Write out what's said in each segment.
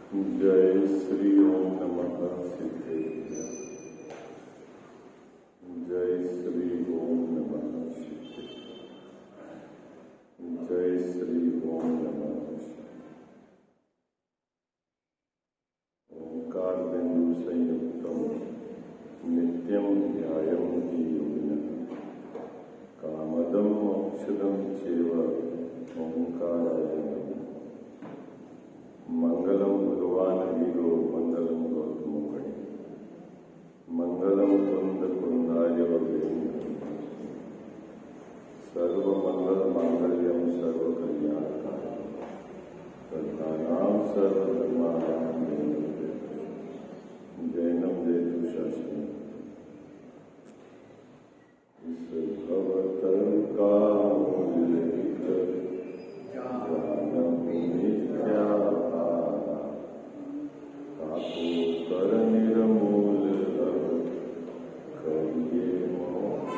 जय श्री ओम नमः सिद्धेभ्य। जय श्री ओम नमः सिद्धेभ्य। जय श्री ओम नमः ओंकार बिंदु संयुक्तम नित्यम ध्यायम योगिनः कामदम मोक्षदम चैव ओंकाराय नमः। मंगलम भगवान वीरो मंगलम गौतम मुनि मंगलम कुंद कुंदाय सर्वमंगल मांगल्यम सर्वकल्याणकाय प्रधानाम सर्वधर्माणाम जैनम जयतु शास्त्रम इस भवतर्का कर निर्मूल करिए मोक्ष।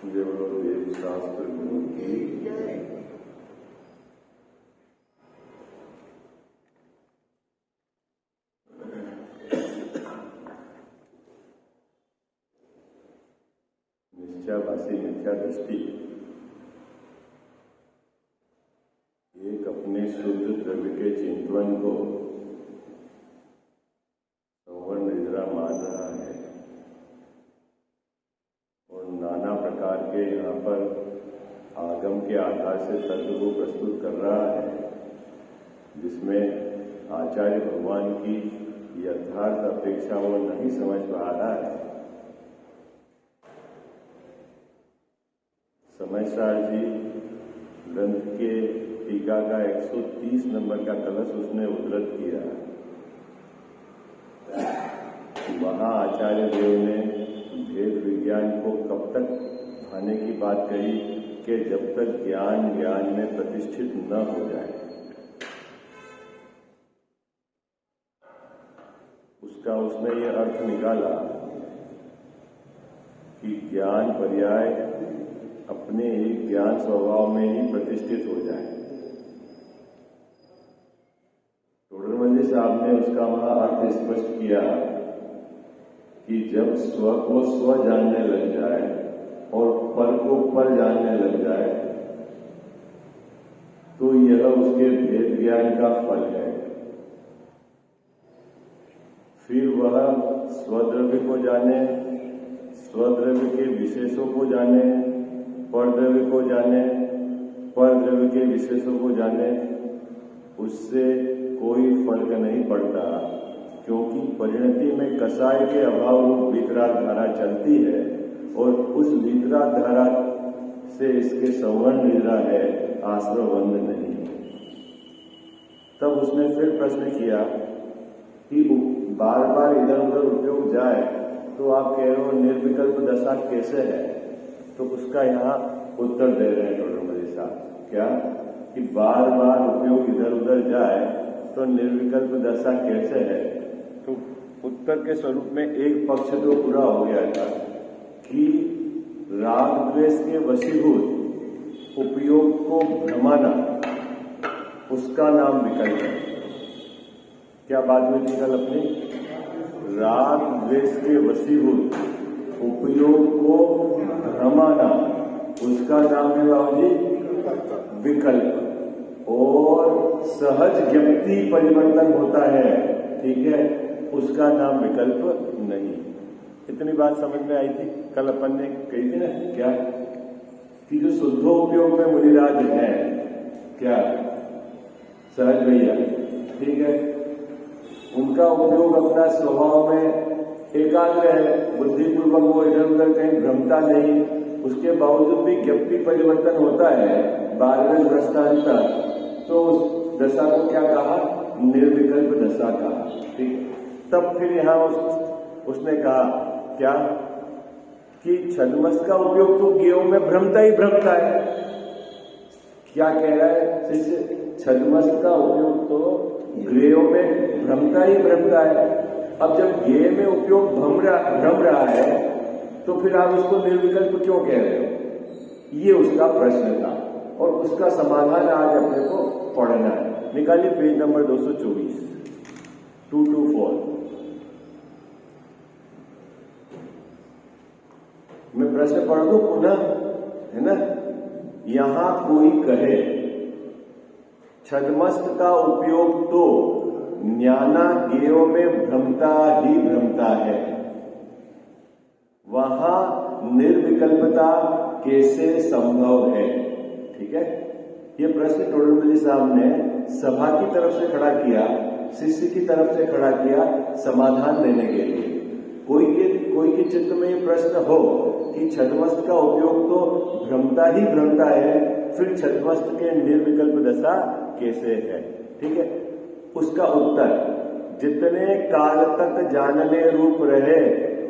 जय बोलो वेद शास्त्र गुरु की जय। निश्चयाभासी मिथ्या दृष्टि एक अपने शुद्ध द्रव्य के चिंतन को संवर्ण निद्रा मान रहा है और नाना प्रकार के यहाँ पर आगम के आधार से तर्क को प्रस्तुत कर रहा है, जिसमें आचार्य भगवान की यथार्थ अपेक्षा वो नहीं समझ पा रहा है। समयसार जी ग्रंथ के टीका का 130 नंबर का कलश उसने उद्धृत किया। वहां आचार्य देव ने भेद विज्ञान को कब तक भाने की बात कही कि जब तक ज्ञान में प्रतिष्ठित न हो जाए। उसका उसने ये अर्थ निकाला कि ज्ञान पर्याय अपने ही ज्ञान स्वभाव में ही प्रतिष्ठित हो जाए। टोडरमल साहब ने उसका वहां अर्थ स्पष्ट किया कि जब स्व को स्व जानने लग जाए और पर को पर जानने लग जाए तो यह उसके भेद ज्ञान का फल है। फिर वह स्वद्रव्य को जाने, स्वद्रव्य के विशेषों को जाने, परद्रव्य को जाने, परद्रव्य के विशेषों को जाने। उससे कोई फर्क नहीं पड़ता, क्योंकि परिणति में कसाय के अभाव रूप वितराग धारा चलती है और उस वितराग धारा से इसके संवर्ण निद्रा है, आश्रवबंध नहीं। तब उसने फिर प्रश्न किया कि बार बार इधर उधर उपयोग जाए तो आप कह रहे हो निर्विकल्प दशा कैसे है? तो उसका यहाँ उत्तर दे रहे हैं टोडरमल साहब, क्या कि बार बार उपयोग इधर उधर जाए तो निर्विकल्प दशा कैसे है? तो उत्तर के स्वरूप में एक पक्ष तो पूरा हो गया था कि राग द्वेष के वशीभूत उपयोग को भ्रमाना, उसका नाम विकल्प है। क्या बात हुई थी कल अपनी? राग द्वेष के वशीभूत उपयोग को भ्रमाना, उसका नाम है बाबू जी विकल्प। और सहज ज्ञप्ति परिवर्तन होता है, ठीक है, उसका नाम विकल्प नहीं। इतनी बात समझ में आई थी कल अपन ने कही थी ना, क्या कि जो शुद्धोपयोग में मुनिराज है, क्या सहज भैया, ठीक है, उनका उपयोग अपना स्वभाव में एकाग्र है, बुद्धिपूर्वक वो इधर उधर कहीं भ्रमता नहीं। उसके बावजूद भी ज्ञप्ति परिवर्तन होता है 12वें दृष्टांत, तो उस दशा को क्या कहा? निर्विकल्प दशा कहा, ठीक। तब फिर यहाँ उसने कहा क्या कि छद्मस का उपयोग तो गेहूं में भ्रमता ही भ्रमता है। क्या कह रहा है शिष्य? छद्मस का उपयोग तो गेहूं में भ्रमता ही भ्रमता है। अब जब गेह में उपयोग भ्रम रहा है तो फिर आप उसको निर्विकल्प क्यों कह रहे हो? ये उसका प्रश्न था। और उसका समाधान आज अपने को पढ़ना है। निकालिए पेज नंबर 224, 224। मैं प्रश्न पढ़ दूं पुनः, है ना। यहां कोई कहे छद्मस्त का उपयोग तो ज्ञाना ज्ञेयों में भ्रमता ही भ्रमता है, वहां निर्विकल्पता कैसे संभव है। ठीक है, ये प्रश्न टोडरमल साहब ने सभा की तरफ से खड़ा किया, शिष्य की तरफ से खड़ा किया समाधान देने के लिए। कोई के चित्त में ये प्रश्न हो कि छद्मस्त का उपयोग तो भ्रमता ही भ्रमता है, फिर छद्मस्त के निर्विकल्प दशा कैसे है। ठीक है, उसका उत्तर जितने काल तक जानने रूप रहे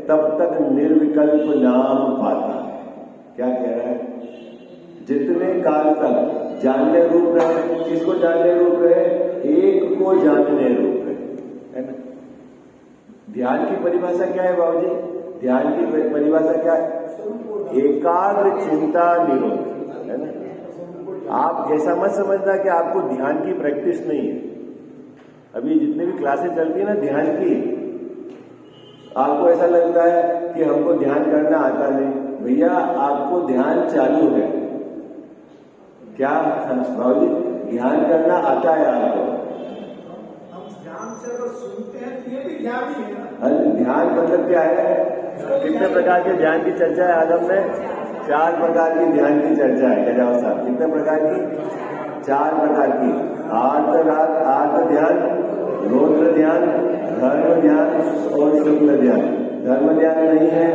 तब तक निर्विकल्प नाम पाता है। क्या कह रहा है? जितने काल तक जानने रूप रहे, किसको जानने रूप रहे? एक को जानने रूप रहे, है ना। ध्यान की परिभाषा क्या है बाबूजी? ध्यान की परिभाषा क्या है? एकाग्र चिंता निरोध, है ना। आप ऐसा मत समझना कि आपको ध्यान की प्रैक्टिस नहीं है। अभी जितनी भी क्लासेस चलती है ना ध्यान की, आपको ऐसा लगता है कि हमको ध्यान करना आता नहीं। भैया आपको ध्यान चालू है क्या बाबूजी? ध्यान करना आता है आपको? हम ध्यान से अगर सुनते हैं तो ये भी ध्यान ही है। ध्यान मतलब क्या है? कितने प्रकार के ध्यान की चर्चा है आज हमने? 4 प्रकार की ध्यान की चर्चा है। गजाव साहब, कितने प्रकार की? 4 प्रकार की। आर्त ध्यान, रौद्र ध्यान, धर्म ध्यान और शुक्ल ध्यान। धर्म ध्यान नहीं है,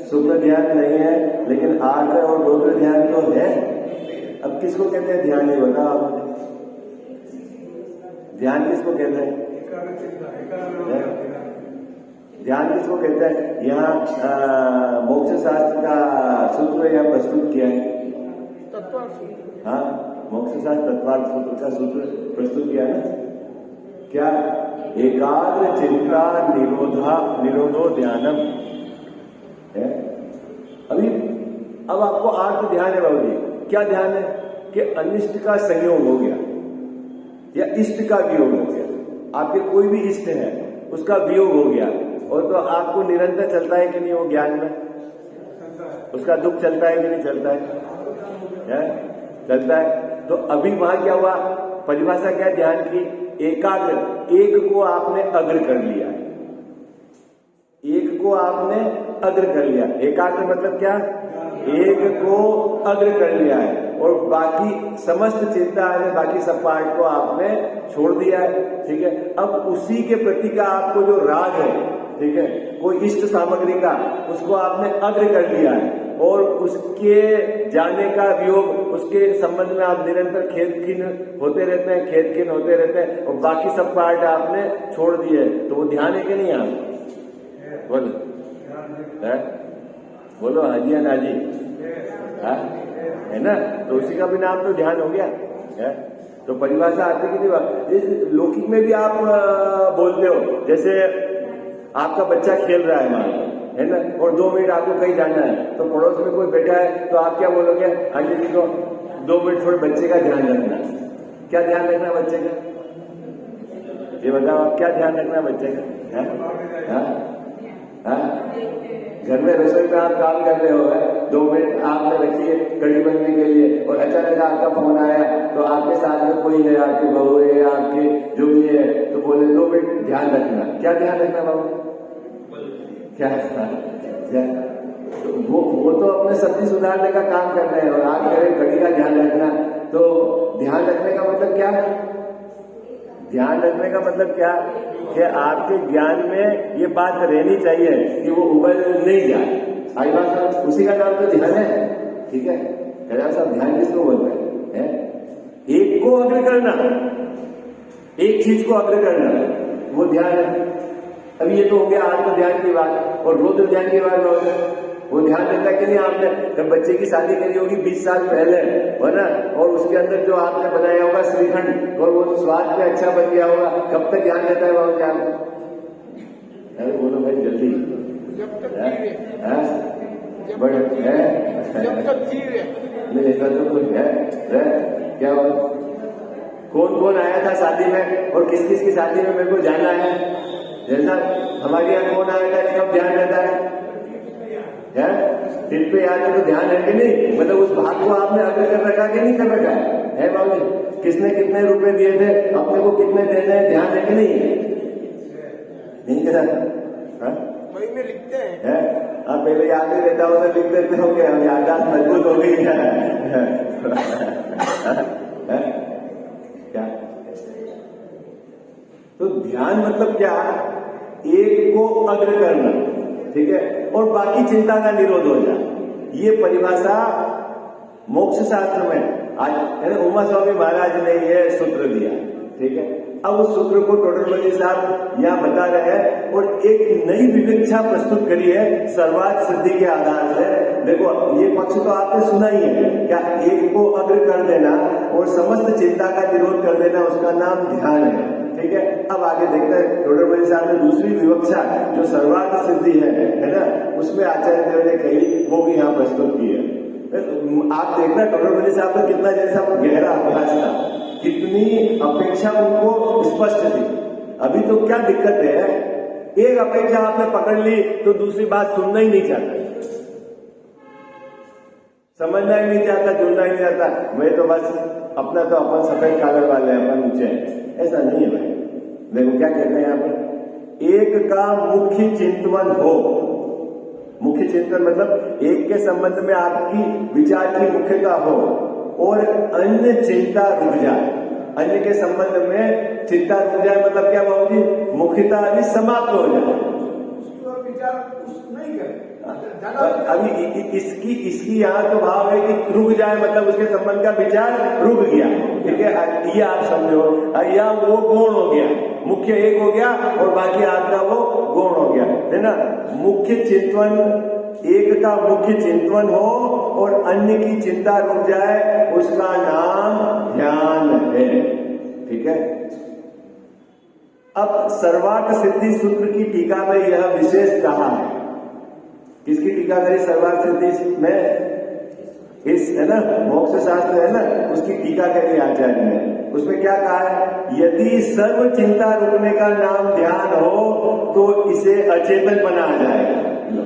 शुक्ल ध्यान नहीं है, लेकिन आर्त और रौद्र ध्यान तो है। अब किसको कहते हैं ध्यान? ये बताओ आप मुझे। ध्यान किसको कहते हैं? ध्यान किसको कहते हैं? यहाँ मोक्ष शास्त्र का सूत्र यहाँ प्रस्तुत किया है। हाँ, मोक्ष शास्त्र तत्वार्थ सूत्र का सूत्र प्रस्तुत किया है ना। क्या? एकाग्र चिंता निरोधो ध्यानम है। अब आपको आर्थ ध्यान है बाबूजी। क्या ध्यान है? कि अनिष्ट का संयोग हो गया या इष्ट का वियोग हो गया। आपके कोई भी इष्ट है उसका वियोग हो गया, और तो आपको निरंतर चलता है कि नहीं वो ज्ञान में? उसका दुख चलता है कि नहीं चलता है? चलता है। तो अभी वहां क्या हुआ? परिभाषा क्या है ध्यान की? एकाग्र, एक को आपने अग्र कर लिया, एक को आपने अग्र कर लिया। एकाग्र मतलब क्या? एक को अग्र कर लिया है, और बाकी समस्त चिंता है, बाकी सब पार्ट को आपने छोड़ दिया है। ठीक है, अब उसी के प्रति का आपको जो राग है, ठीक है, कोई इष्ट सामग्री का, उसको आपने अग्र कर लिया है, और उसके जाने का वियोग, उसके संबंध में आप निरंतर खेदखीन होते रहते हैं, खेदखीन होते रहते हैं, और बाकी सब पार्ट आपने छोड़ दिए। तो वो ध्यान है कि नहीं? आप बोलो, बोलो हाजी ना जी, है ना। तो उसी का भी नाम तो ध्यान हो गया है। तो परिभाषा आती कि नहीं? लौकिक में भी आप बोलते हो, जैसे आपका बच्चा खेल रहा है मान लो, है ना, और 2 मिनट आपको कहीं जाना है, तो पड़ोस में कोई बैठा है तो आप क्या बोलोगे? हाजी जी को 2 मिनट थोड़े बच्चे का ध्यान रखना। क्या ध्यान रखना बच्चे का? ये बताओ आप, क्या ध्यान रखना बच्चे का? घर में रसोई में आप काम कर रहे हो, 2 मिनट आपने रखिए कड़ी बनने के लिए, और अचानक आपका फोन आया, तो आपके साथ में कोई है, आपकी बहू है, आपके जो भी है, तो बोले 2 मिनट ध्यान रखना। क्या ध्यान रखना बाबू? क्या? वो तो अपने सब्जी सुधारने का काम कर रहे हैं, और आप कह रहे कड़ी का ध्यान रखना। तो ध्यान रखने का मतलब क्या? ध्यान रखने का मतलब क्या? कि आपके ज्ञान में ये बात रहनी चाहिए कि वो उबल नहीं जाए। आई बात, उसी का नाम तो ध्यान है। ठीक है, साहब ध्यान किसको बोल रहे हैं? एक को अग्र करना, एक चीज को अग्र करना, वो ध्यान है। अभी ये तो हो गया आत्म ध्यान की बात, और रौद्र ध्यान की बात। वो ध्यान देता कि नहीं आपने? जब बच्चे की शादी करी होगी 20 साल पहले, है ना, और उसके अंदर जो आपने बनाया होगा श्रीखंड, और वो स्वाद में अच्छा बन गया होगा, कब तक ध्यान देता है बाबू ध्यान? अरे बोलो भाई जल्दी। जब तक है? नहीं ऐसा तो कुछ है क्या हुआ? कौन कौन आया था शादी में और किस किस की शादी में मेरे को जाना है? जैसा हमारे यहाँ कौन आया था इसका ध्यान रहता है? सिर पे याद है तो ध्यान है कि नहीं? मतलब उस भाग को आपने अग्र कर रखा कि नहीं कर रखा है बाबू जी? किसने कितने रुपए दिए थे, अपने को कितने देने हैं, ध्यान है कि नहीं? नहीं करा? वही में लिखते हैं। आप पहले याद नहीं रहता हो तो लिख देते होंगे, हम याददाश्त मजबूत हो गई क्या? तो ध्यान मतलब क्या? एक को अग्र करना, ठीक है, और बाकी चिंता का निरोध हो जाए। ये परिभाषा मोक्ष शास्त्र में आज उमा स्वामी महाराज ने ये सूत्र दिया, ठीक है। अब उस सूत्र को टोडरमल साहब यहाँ बता रहे हैं और एक नई विवेक्षा प्रस्तुत करी है सर्वार्थ सिद्धि के आधार से। देखो ये पक्ष तो आपने सुना ही है, क्या एक को अग्र कर देना और समस्त चिंता का निरोध कर देना उसका नाम ध्यान है, ठीक है। अब आगे देखते हैं टोडरमल साहब ने दूसरी विवक्षा जो सर्वार्थ सिद्धि है ना, उसमें आचार्य देव ने कही, वो भी यहाँ प्रस्तुत की है। आप देखना टोडरमल साहब का कितना जैसा गहरा अभ्यास था, कितनी अपेक्षा उनको स्पष्ट थी। अभी तो क्या दिक्कत है, एक अपेक्षा आपने पकड़ ली तो दूसरी बात सुनना ही नहीं चाहता, समझना ही नहीं चाहता, जुड़ना ही नहीं चाहता। मैं तो बस अपना तो अपन सफेद कागज वाले हैं, अपन ऊंचे हैं, ऐसा नहीं है भाई। देखो क्या कहते हैं यहाँ पर, एक का मुख्य चिंतन हो। मुख्य चिंतन मतलब एक के संबंध में आपकी विचार की मुख्यता हो और अन्य चिंता रुक जाए। अन्य के संबंध में चिंता रुक जाए मतलब क्या बाबू जी? मुख्यता अभी समाप्त हो जाए, विचार नहीं करे। अभी इसकी यहाँ तो भाव है कि रुक जाए मतलब उसके संबंध का विचार रुक गया, ठीक है। ये आप समझो, या वो गौण हो गया, मुख्य एक हो गया और बाकी आपका वो गौण हो गया, है ना। मुख्य चिंतन, एक का मुख्य चिंतन हो और अन्य की चिंता रुक जाए, उसका नाम ध्यान है, ठीक है। अब सर्वार्थ सिद्धि सूत्र की टीका में यह विशेष कहा है। किसकी टीका करी सर्वार्थ सिद्धि में? इस है ना मोक्ष शास्त्र है ना, उसकी टीका करी आचार्य ने। उसमें क्या कहा है? यदि सर्व चिंता रुकने का नाम ध्यान हो तो इसे अचेतन बना जाएगा।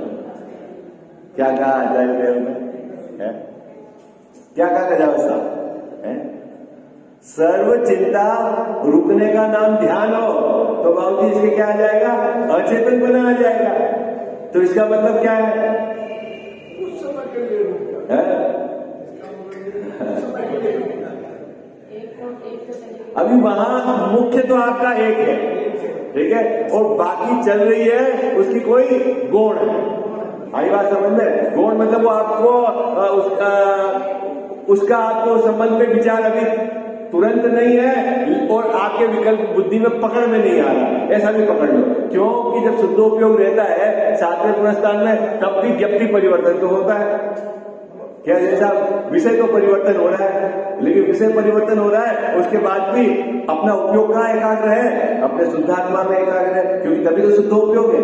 क्या कहा आचार्य देव ने? क्या कहा गजाव साहब? सर्व चिंता रुकने का नाम ध्यान हो तो बाबूजी इसके क्या आ जाएगा? अचेतन बना आ जाएगा। तो इसका मतलब क्या है? उस समय के लिए रुक जाए। अभी वहां मुख्य तो आपका एक है, ठीक है, और बाकी चल रही है उसकी कोई गौण है। आई बात समझ में? गौण मतलब वो आपको उसका आपको संबंध में विचार अभी तुरंत नहीं है और आपके विकल्प बुद्धि में पकड़ में नहीं आ रहा, ऐसा भी पकड़ लो। क्योंकि जब शुद्धोपयोग रहता है सातवें पुनस्तान में, तब भी व्यक्ति परिवर्तन तो होता है। क्या जैसा विषय तो परिवर्तन हो रहा है, लेकिन विषय परिवर्तन हो रहा है उसके बाद भी अपना उपयोग कहाँ एकाग्र है? अपने शुद्धात्मा में एकाग्र है, क्योंकि तभी तो शुद्ध उपयोग है।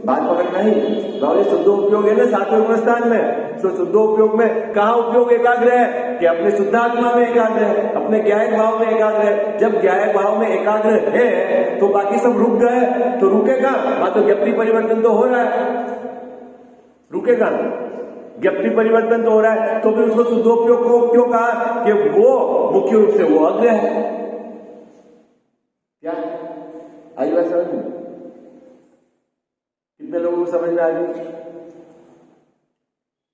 बात पकड़ना ही तो शुद्ध उपयोग है ना सातवें पुनस्तान में। तो शुद्ध उपयोग में कहाँ उपयोग एकाग्र है? कि अपने शुद्धात्मा में एकाग्र है, अपने ज्ञायक भाव में एकाग्र है। जब ज्ञायक भाव में एकाग्र है तो बाकी सब रुक गए, तो रुकेगा वहां तो व्यक्ति परिवर्तन तो हो रहा है, रुकेगा व्यक्ति परिवर्तन तो हो रहा है। तो फिर उसको शुद्धोपयोग को क्यों कहा? कि वो मुख्य रूप से वो अग्र है। क्या आई बात समझ में? कितने लोगों को समझ में आ गई?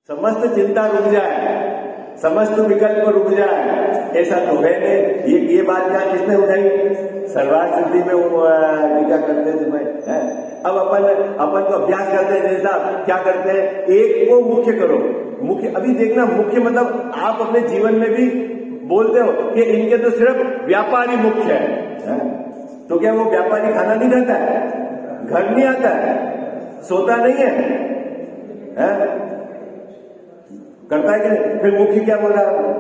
समस्त चिंता रुक जाए, समस्त विकल्प रुक जाए, ऐसा तो है नहीं। ये बात क्या किसने उठाई? सर्वार्थ सिद्धि में टीका करते समय। अब अपन तो अभ्यास करते हैं, जैसा क्या करते हैं? एक को मुख्य करो। मुख्य अभी देखना, मुख्य मतलब आप अपने जीवन में भी बोलते हो कि इनके तो सिर्फ व्यापारी मुख्य है। तो क्या वो व्यापारी खाना नहीं खाता है, घर नहीं आता है, सोता नहीं है? करता है कि नहीं? फिर मुख्य क्या बोल रहा है?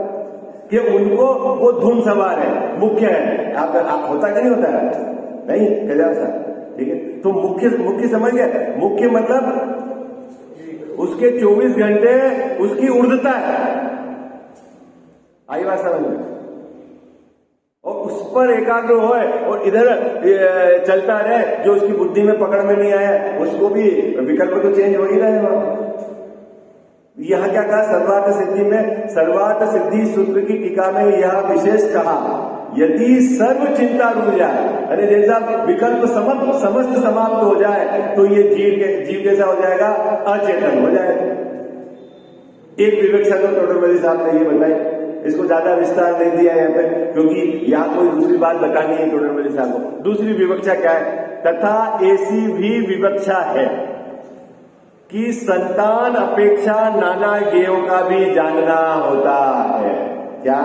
कि उनको वो धुन सवार है, मुख्य है। आप होता कि नहीं होता है? नहीं कह साहब, ठीक है। तो मुख्य समझ गए? मुख्य मतलब उसके 24 घंटे उसकी ऊर्ध्वता है, आई बात समझ में? और उस पर एकाग्र होए और इधर चलता रहे, जो उसकी बुद्धि में पकड़ में नहीं आया उसको भी विकल्प तो चेंज हो ही रहे वहां। यहां क्या कहा सर्वार्थ सिद्धि में? सर्वार्थ सिद्धि सूत्र की टीका में यह विशेष कहा, यदि सर्व चिंता रुक जाए, अरे जैसा विकल्प समस्त समाप्त हो जाए तो ये जीव कैसा हो जाएगा? अचेतन हो जाएगा। एक विवक्षा तो टोटरमल साहब ने ये बताई, इसको ज्यादा विस्तार नहीं दिया यहाँ पे, क्योंकि यहाँ कोई दूसरी बात बतानी है टोटरमल साहब को। दूसरी विवक्षा क्या है? तथा ऐसी भी विवक्षा है कि संतान अपेक्षा नाना ज्ञेयों का भी जानना होता है। क्या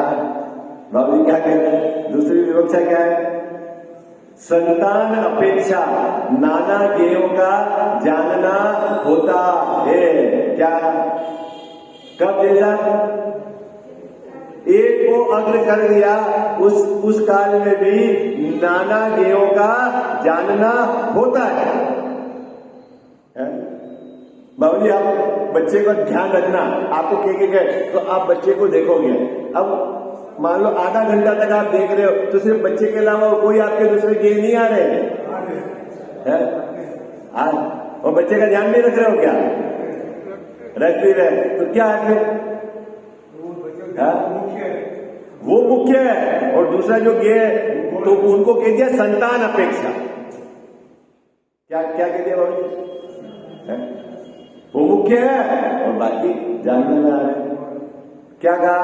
बाबू क्या कहते हैं? दूसरी विवक्षा क्या है? संतान अपेक्षा नाना ज्ञेयों का जानना होता है। क्या? कब? जैसा एक को अग्र कर दिया, उस काल में भी नाना ज्ञेयों का जानना होता है? बाबू जी आप बच्चे का ध्यान रखना, आपको कह तो आप बच्चे को देखोगे। अब मान लो आधा घंटा तक आप देख रहे हो तो सिर्फ बच्चे के अलावा कोई आपके दूसरे गेम नहीं आ रहे हैं? और बच्चे का ध्यान नहीं रख रहे हो क्या? रख भी रहे तो क्या है फिर? वो मुख्य है और दूसरा जो गे तो उनको कह दिया संतान अपेक्षा। क्या क्या कह दिया बाबू जी? वो मुख्य है और बाकी जानने में आ रहे। क्या कहा?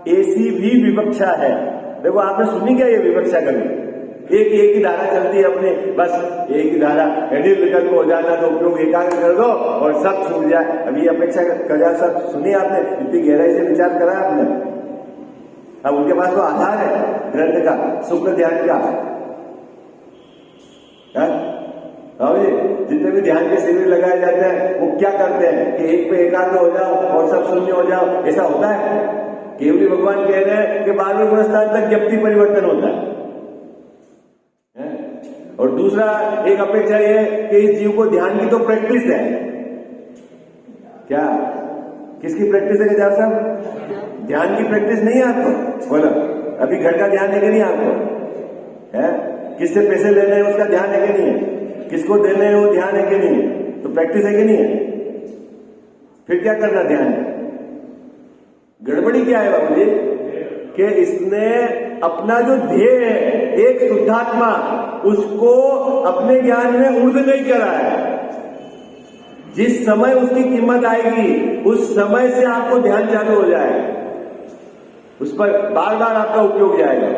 ऐसी भी विवक्षा है। देखो आपने सुनी क्या ये विवक्षा कभी? एक ही धारा चलती है अपने, बस एक ही धारा, यदि विकल्प हो जाना तो उपयोग एकाग्र कर दो और सब छूट जाए। अभी अपेक्षा कर सब सुनी आपने, इतनी गहराई से विचार करा आपने। अब उनके पास तो आधार है ग्रंथ का, शुक्ल ध्यान का। जितने भी ध्यान के शिविर लगाए जाते हैं वो क्या करते हैं कि एक पे एकाग्र हो जाओ और सब शून्य हो जाओ, ऐसा होता है? केवली भगवान कह रहे हैं कि 12वें गुणस्थान तक व्यक्ति परिवर्तन होता है। और दूसरा एक अपेक्षा ये कि इस जीव को ध्यान की तो प्रैक्टिस है। क्या? किसकी प्रैक्टिस है गजाव साहब? ध्यान की प्रैक्टिस नहीं है आपको? बोलो अभी घर का ध्यान है कि नहीं आपको? है? किससे पैसे लेने हैं उसका ध्यान है कि नहीं है? किसको देने हैं वो ध्यान है कि नहीं है? तो प्रैक्टिस है कि नहीं है? फिर क्या करना ध्यान में? गड़बड़ी क्या है बाबू जी? कि इसने अपना जो ध्येय है, एक शुद्धात्मा, उसको अपने ज्ञान में ऊर्ध नहीं करा है। जिस समय उसकी कीमत आएगी उस समय से आपको ध्यान चालू हो जाए, उस पर बार बार आपका उपयोग जाएगा।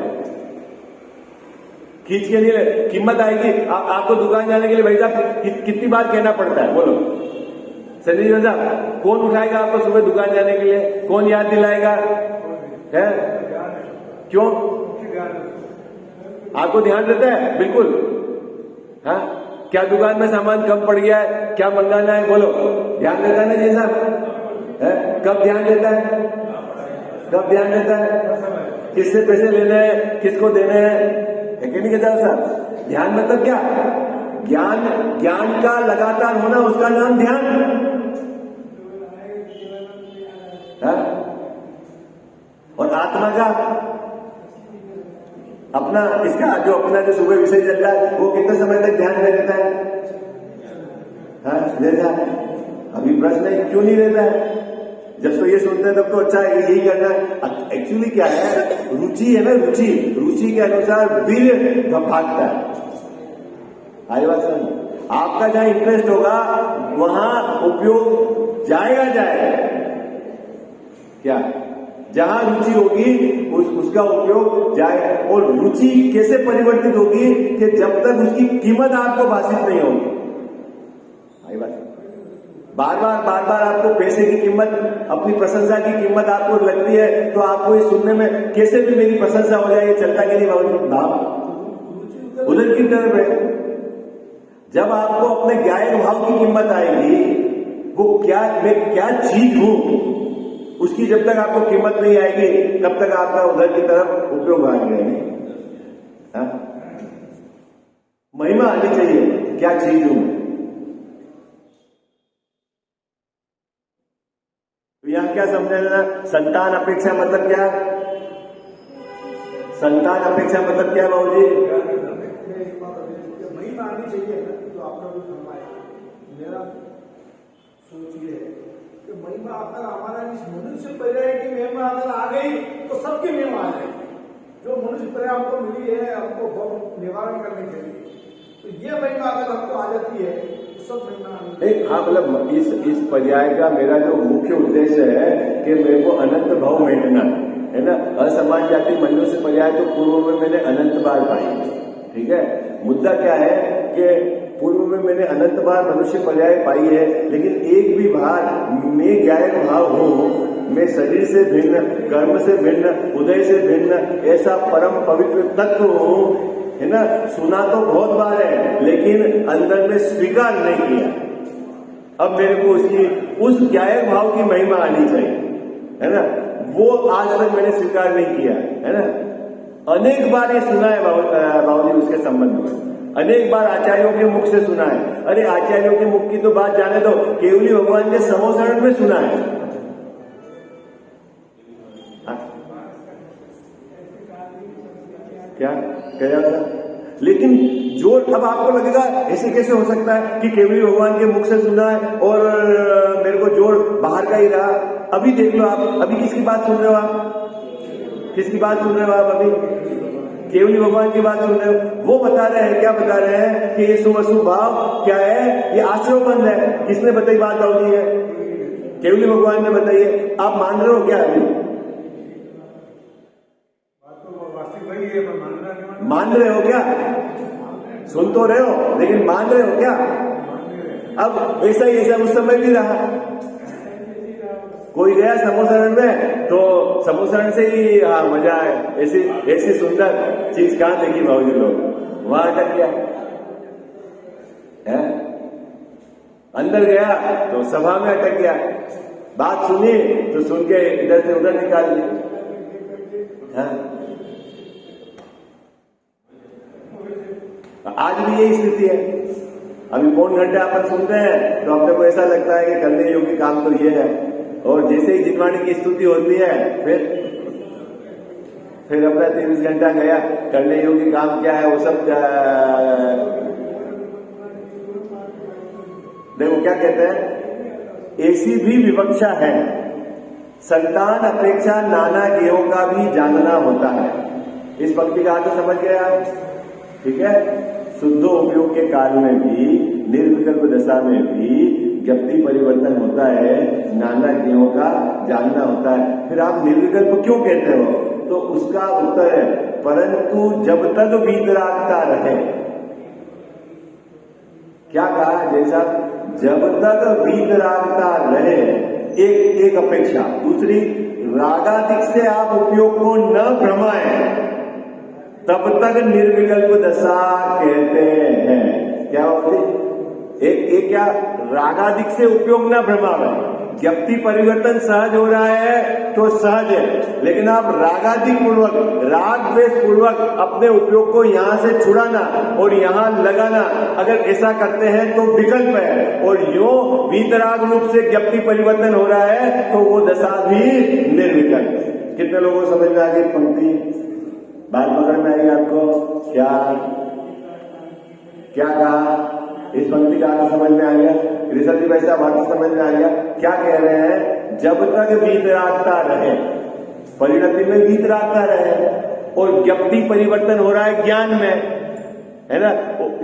खींच के लिए कीमत आएगी। आपको दुकान जाने के लिए भाई साहब कितनी बार कहना पड़ता है? बोलो संजय साहब, कौन उठाएगा आपको सुबह दुकान जाने के लिए? कौन याद दिलाएगा? है? क्यों? आपको ध्यान रहता है? बिल्कुल। हाँ, क्या दुकान में सामान कम पड़ गया है, क्या मंगाना है? बोलो, ध्यान रहता है ना जी साहब? कब ध्यान रहता है? कब ध्यान रहता है? किससे पैसे लेने हैं, किसको देने हैं, है कि नहीं कहता साहब? ध्यान मतलब क्या? ज्ञान का लगातार होना, उसका नाम ध्यान। और आत्मा का अपना, इसका जो अपना जो सुबह विषय चल रहा है वो कितने समय तक ध्यान में रहता है? रहता है। अभी प्रश्न है क्यों नहीं रहता है? जब तो ये सुनते हैं तब तो अच्छा है, यही करना है। एक्चुअली क्या है? रुचि है ना, रुचि के अनुसार वीर भागता है। आई बात समझ? आपका जहां इंटरेस्ट होगा वहां उपयोग जाएगा। क्या? जहां रुचि होगी उसका उपयोग जाएगा। और रुचि कैसे परिवर्तित होगी? कि जब तक उसकी कीमत आपको भाषित नहीं होगी। आई बात? बार बार आपको पैसे की कीमत, अपनी प्रशंसा की कीमत आपको लगती है तो आपको ये सुनने में कैसे भी मेरी प्रशंसा हो जाए, ये चलता कि नहीं भाव उधर की तरफ है। जब आपको अपने ज्ञान भाव की कीमत आएगी, वो क्या, मैं क्या चीज हूं, उसकी जब तक आपको कीमत नहीं आएगी तब तक आपका उधर की तरफ उपयोग आएगा नहीं। महिमा आनी चाहिए, क्या चीज हूं। यहाँ क्या समझना, संतान अपेक्षा मतलब क्या है? संतान अपेक्षा मतलब क्या है बाबूजी? महिमा आनी चाहिए ना, तो आपका भी फरमाया। मेरा सोच ये है कि महिमा अगर हमारा इस मनुष्य पर्याय की महिमा अगर आ गई तो सबकी महिमा आ जाएगी। जो मनुष्य पर्याय हमको मिली है हमको बहुत निवारण करने के लिए, तो ये महिमा अगर हमको आ जाती है तो सब महिमा आनी चाहिए। हाँ, मतलब इस पर्याय का मेरा जो मुख्य उद्देश्य है कि मेरे को अनंत भाव मेंटना है ना। असमान जाति मनुष्य पर्याय तो पूर्व में मैंने अनंत बार पाई, ठीक है। मुद्दा क्या है कि पूर्व में मैंने अनंत बार मनुष्य पर्याय पाई है, लेकिन एक भी बार मैं ज्ञायक भाव हूँ, मैं शरीर से भिन्न, कर्म से भिन्न, उदय से भिन्न, ऐसा परम पवित्र तत्व हूँ, है ना। सुना तो बहुत बार है, लेकिन अंदर में स्वीकार नहीं किया। अब मेरे को उसकी उस ज्ञायक भाव की महिमा आनी चाहिए, है ना। वो आज तक मैंने स्वीकार नहीं किया, है ना। अनेक बार ये सुना है बाबूजी उसके संबंध में, अनेक बार आचार्यों के मुख से सुना है। अरे आचार्यों के मुख की तो बात जाने दो, केवली भगवान के समोसरण में सुना है। क्या कहा था? लेकिन जो अब आपको लगेगा ऐसे कैसे हो सकता है कि केवली भगवान के मुख से सुना है और मेरे को जोड़ बाहर का ही रहा। अभी देख लो आप, अभी किसकी बात सुन रहे हो आप? किसकी बात सुन रहे हो आप? अभी केवली भगवान की बात सुन रहे हो। वो बता रहे हैं, क्या बता रहे हैं कि ये शुभ अशुभ भाव क्या है, ये आश्रयबंध है। किसने बताई बात होती है? केवली भगवान ने बताई है। आप मान रहे हो क्या? अभी मान रहे हो क्या? सुन तो रहे हो, लेकिन मान रहे हो क्या? अब ऐसा ही ऐसा उस समय भी रहा। कोई गया समोसरण में तो समोसरण से ही मजा है। ऐसी ऐसी सुंदर चीज कहां देखी भाजी लोग? वहां अटक गया है। अंदर गया तो सभा में अटक गया, बात सुनी तो सुन के इधर से उधर निकाल लिया। आज भी यही स्थिति है। अभी पौन घंटे अपन सुनते हैं तो अपने को ऐसा लगता है कि करने योग्य काम तो ये है, और जैसे ही जितवाणी की स्तुति होती है फिर अपना 23 घंटा गया। करने योग्य काम क्या है वो सब देखो क्या कहते हैं। ऐसी भी विवक्षा है, संतान अपेक्षा नाना गेहों का भी जानना होता है। इस पंक्ति का अर्थ समझ गया, ठीक है। शुद्ध उपयोग के काल में भी, निर्विकल्प दशा में भी ज्ञप्ति परिवर्तन होता है, नाना ज्ञों का जानना होता है। फिर आप निर्विकल्प क्यों कहते हो? तो उसका उत्तर है, परंतु जब तक वीतरागता रहे। क्या कहा? जैसा जब तक वीतरागता रहे, एक अपेक्षा। दूसरी, रागादिक से आप उपयोग को न भ्रमाएं, तब तक निर्विकल्प दशा कहते हैं। क्या होती? एक क्या? रागादिक से उपयोग न भ्रमावे। ज्ञप्ति परिवर्तन सहज हो रहा है तो सहज है, लेकिन आप रागादिक पूर्वक, राग द्वेष पूर्वक अपने उपयोग को यहां से छुड़ाना और यहां लगाना, अगर ऐसा करते हैं तो विकल्प है। और यो वीतराग रूप से ज्ञप्ति परिवर्तन हो रहा है तो वो दशा भी निर्विकल्प है। कितने लोगों को समझ में आ गई पंक्ति? बात पकड़ में आई आपको? क्या कहा? इस पंक्ति का अर्थ समझ में आ गया? ऋषभ जी वैसा बात समझ में आ गया? क्या कह रहे हैं? जब तक वीतरागता रहे, परिणति में वीतरागता रहे, और ज्ञप्ति परिवर्तन हो रहा है ज्ञान में, है ना।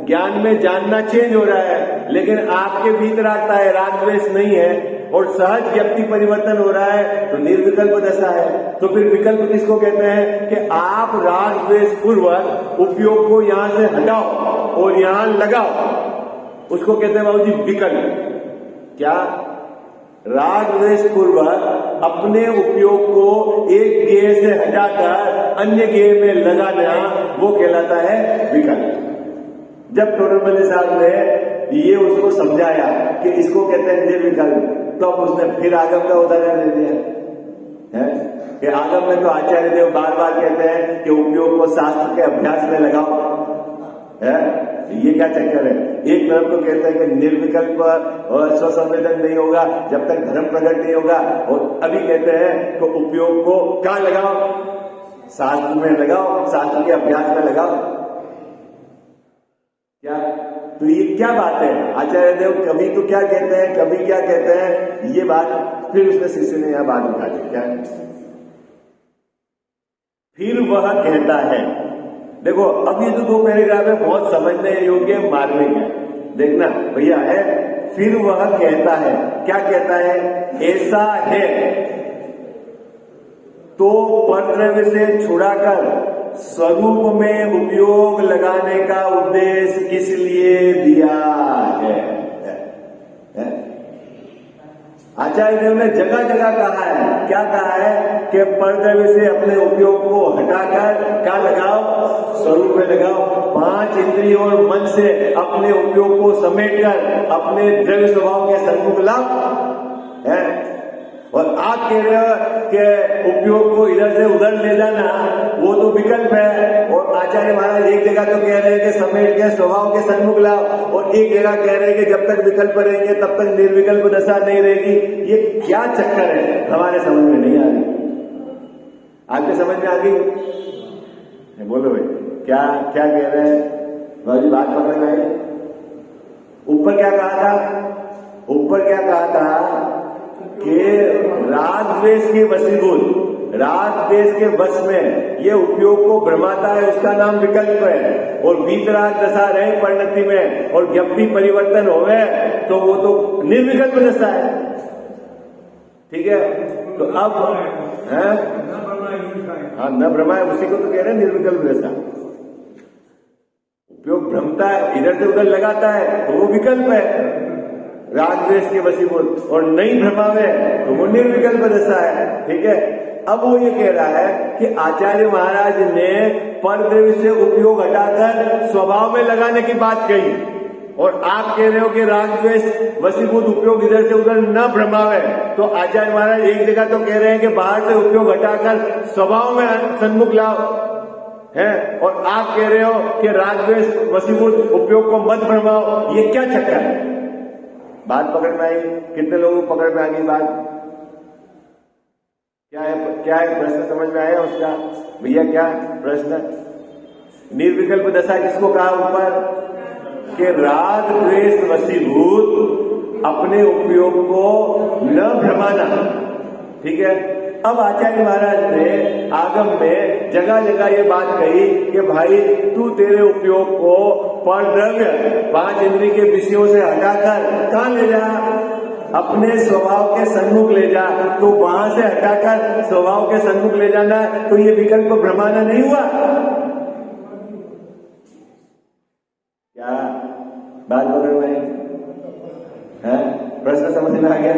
ज्ञान में जानना चेंज हो रहा है, लेकिन आपके वीतरागता है, राग द्वेष नहीं है, और सहज ज्ञप्ति परिवर्तन हो रहा है तो निर्विकल्प दशा है। तो फिर विकल्प किसको कहते हैं? कि आप राग द्वेष पूर्वक उपयोग को यहां से हटाओ और यहां लगाओ, उसको कहते हैं बाबूजी विकल्प। क्या? राग द्वेष पूर्वक अपने उपयोग को एक गेय से हटाकर अन्य गेय में लगाना, वो कहलाता है विकल्प। जब टोडरमल साहब ने ये उसको समझाया कि इसको कहते हैं निर्विकल्प, तो अब उसने फिर आगम का उदाहरण दे दिया है कि आगम में तो आचार्य देव बार बार कहते हैं कि उपयोग को शास्त्र के अभ्यास में लगाओ, है? ये क्या चक्कर है? एक तरफ तो कहते हैं कि निर्विकल्प और स्वसंवेदन नहीं होगा जब तक धर्म प्रकट नहीं होगा, और अभी कहते हैं कि उपयोग को क्या लगाओ, शास्त्र में लगाओ, शास्त्र के अभ्यास में लगाओ। क्या तो ये क्या बात है? आचार्य देव कभी तो क्या कहते हैं, कभी क्या कहते हैं, ये बात फिर उसने शिष्य ने यह बात उठा दी। क्या फिर वह कहता है, देखो अब ये जो दो पैराग्राफ है बहुत समझने योग्य मार्मिक है। देखना भैया है, फिर वह कहता है, क्या कहता है? ऐसा है तो परद्रव्य से छुड़ाकर स्वरूप में उपयोग लगाने का उद्देश्य किस लिए दिया है? आचार्य देव ने जगह जगह कहा है, क्या कहा है कि परद्रव्य से अपने उपयोग को हटाकर क्या लगाओ, स्वरूप में लगाओ। 5 इंद्रिय और मन से अपने उपयोग को समेटकर अपने द्रव्य स्वभाव के सन्मुख लाओ है। और आप कह रहे हो कि उपयोग को इधर से उधर ले जाना वो तो विकल्प है, और आचार्य महाराज एक जगह तो कह रहे हैं कि समेट के स्वभाव के सन्मुख लाओ, और एक जगह कह रहे हैं कि जब तक विकल्प रहेंगे तब तक निर्विकल्प दशा नहीं रहेगी। ये क्या चक्कर है? हमारे समझ में नहीं आ रही। आपके समझ में आ गई? बोलो भाई, क्या क्या कह रहे हैं? भाई बात पकड़ में आई। ऊपर क्या कहा था? ऊपर क्या कहा था कि राग द्वेष के वशीभूत, राग द्वेष के वश में ये उपयोग को भ्रमाता है, उसका नाम विकल्प है। और वीतराग दशा रहे परिणति में, और जब भी परिवर्तन होवे तो वो तो निर्विकल्प दशा है। ठीक है, तो अब है हाँ, न भ्रमाए, उसी को तो कह रहे हैं निर्विकल्प दशा। उपयोग भ्रमता है, इधर से उधर लगाता है तो वो विकल्प है, राग द्वेष के वशीभूत, और नहीं भ्रमावे तो वो निर्विकल्प दशा है। ठीक है, अब वो ये कह रहा है कि आचार्य महाराज ने परद्रव्य से उपयोग हटाकर स्वभाव में लगाने की बात कही, और आप कह रहे हो कि राग द्वेष वशीभूत उपयोग इधर से उधर न भ्रमावे। तो आचार्य महाराज एक जगह तो कह रहे हैं कि बाहर से उपयोग हटाकर स्वभाव में सन्मुख लाओ है, और आप कह रहे हो कि राग द्वेष वशीभूत उपयोग को मत भ्रमाओ। ये क्या चक्कर है? बात पकड़ में आई? कितने लोगों को पकड़ में आ गई बात? क्या है, क्या है प्रश्न समझ में आया उसका? भैया क्या प्रश्न? निर्विकल्प दशा किसको कहा ऊपर? कि राग द्वेष वशीभूत अपने उपयोग को न भ्रमाना। ठीक है, अब आचार्य महाराज ने आगम में जगह जगह ये बात कही कि भाई तू तेरे उपयोग को परद्रव्य 5 इंद्रिय के विषयों से हटाकर कहां ले जा? अपने स्वभाव के सन्मुख ले जा। तो वहां से हटाकर स्वभाव के सन्मुख ले जाना, तो ये विकल्प भ्रमाना नहीं हुआ? क्या बात बोल रहे हैं? प्रश्न समझ में आ गया?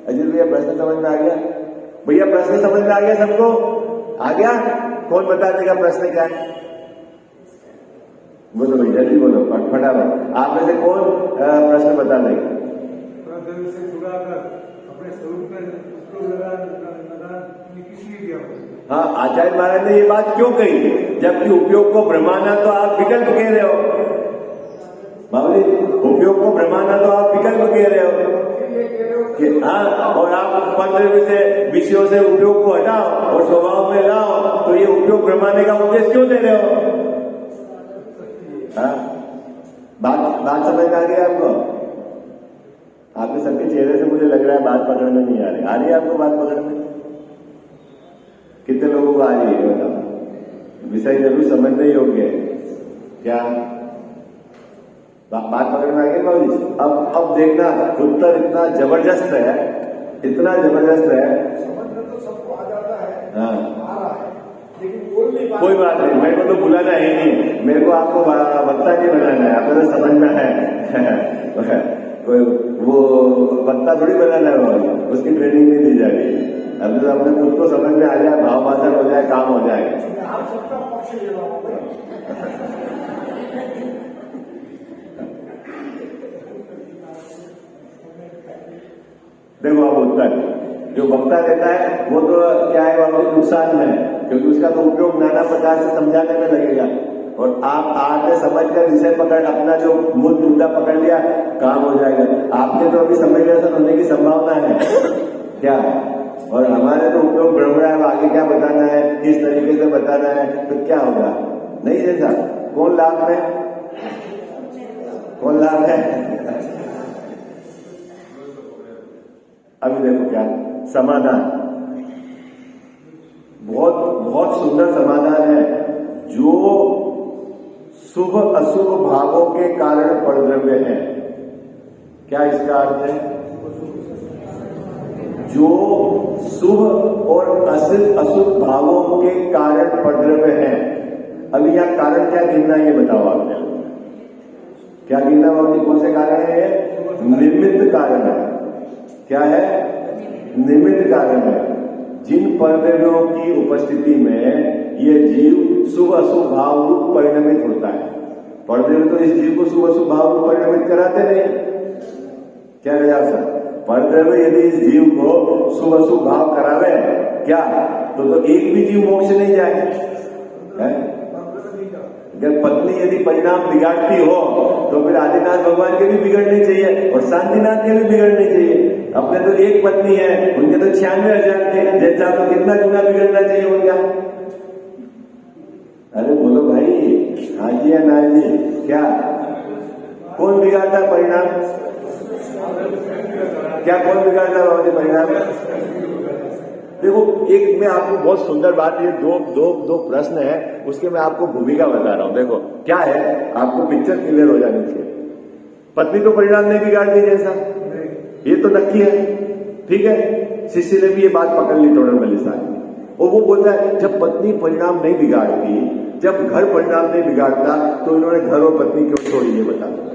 अजीत भैया प्रश्न समझ में आ गया? भैया प्रश्न समझ में आ गया सबको? आ गया? कौन बता देगा प्रश्न क्या है? बोलो भाई, जल्दी बोलो, फटाफट। आप में से कौन प्रश्न बता देगा? से छुड़ाकर अपने स्वरूप में हाँ, आचार्य महाराज ने ये बात क्यों कही? जबकि उपयोग को भ्रमाना तो आप विकल्प कह रहे हो। बाबू जी, उपयोग को भ्रमाना तो आप विकल्प कह रहे हो कि हाँ, और आप परद्रव्य से विषयों से उपयोग को हटाओ और स्वभाव में लाओ, तो ये उपयोग भ्रमाने का उद्देश्य क्यों दे रहे हो? हाँ, बात समझ में आ गई आपको? आपके सबके चेहरे से मुझे लग रहा है बात पकड़ में नहीं आ रही। आ रही है आपको बात पकड़ में? कितने लोगों को आ रही है बताओ? विषय जरूर समझने योग्य है। क्या बात पकड़ में आ गई बाबू जी? अब देखना, उत्तर इतना जबरदस्त है, इतना जबरदस्त है। समझ में तो सबको आ जाता है, हाँ, आ रहा है, लेकिन कोई बात नहीं, मेरे को तो बुलाना ही नहीं, मेरे को आपको वक्ता नहीं बनाना है, आपको तो समझ में है। वो वक्ता थोड़ी बनाना है, उसकी ट्रेनिंग नहीं दी जा रही है। अब तो अपने खुद को समझ में आ जाए, भाव भाषण हो जाए, काम हो जाएगा। आप सबका पक्ष ले रहा हूँ। देखो अब उत्तर जो वक्ता देता है वो तो क्या है, वो नुकसान है, क्योंकि उसका तो उपयोग नाना प्रकार से समझाने में लगेगा। और आप आके समझ कर विषय पकड़ अपना जो मूल मुद्दा पकड़ लिया, काम हो जाएगा। आपके तो अभी समय व्यसन होने की संभावना है क्या, और हमारे तो उपयोग बढ़ रहा है, आगे क्या बताना है, किस तरीके से बताना है, तो क्या होगा नहीं जैसा। कौन लाभ है, कौन लाभ है? अभी देखो क्या समाधान, बहुत बहुत सुंदर समाधान है। जो शुभ अशुभ भावों के कारण परद्रव्य है, क्या इसका अर्थ है? जो शुभ और अशुभ भावों के कारण परद्रव्य है। अभी यहां कारण क्या गिनना है ये बताओ आपने, क्या गिनना बाबू? कौन से कारण है ये? निमित्त कारण है। क्या है? निमित्त कारण है। जिन परद्रव्यों की उपस्थिति में ये जीव शुभ अशुभ भाव रूप परिणमित होता है। परद्रव्य तो इस जीव को शुभ अशुभ भाव रूप परिणमित कराते नहीं। क्या कहा सर? परद्रव्य यदि इस जीव को शुभ अशुभ भाव करावे क्या, तो एक भी जीव मोक्ष नहीं जाए। अगर पत्नी यदि परिणाम बिगाड़ती हो तो फिर आदिनाथ भगवान के भी बिगड़ने चाहिए और शांतिनाथ के भी बिगड़ने चाहिए। अपने तो एक पत्नी है, उनके तो 96,000 थे, जैसा तो कितना गुना बिगड़ना चाहिए उनका। अरे बोलो भाई, हाँ जी या ना जी? क्या कौन बिगाड़ता परिणाम? क्या कौन बिगाड़ता बाबू जी परिणाम? देखो, एक मैं आपको बहुत सुंदर बात, ये दो प्रश्न है, उसके मैं आपको भूमिका बता रहा हूं। देखो क्या है, आपको पिक्चर क्लियर हो जानी चाहिए। पत्नी तो परिणाम नहीं बिगाड़ती जैसा, ये तो नक्की है, ठीक है। शिष्य ने भी ये बात पकड़ ली टोडरमल साहब, और वो बोलता है जब पत्नी परिणाम नहीं बिगाड़ती, जब घर परिणाम नहीं बिगाड़ता, तो इन्होंने घर और पत्नी क्यों छोड़ी, ये बता दो।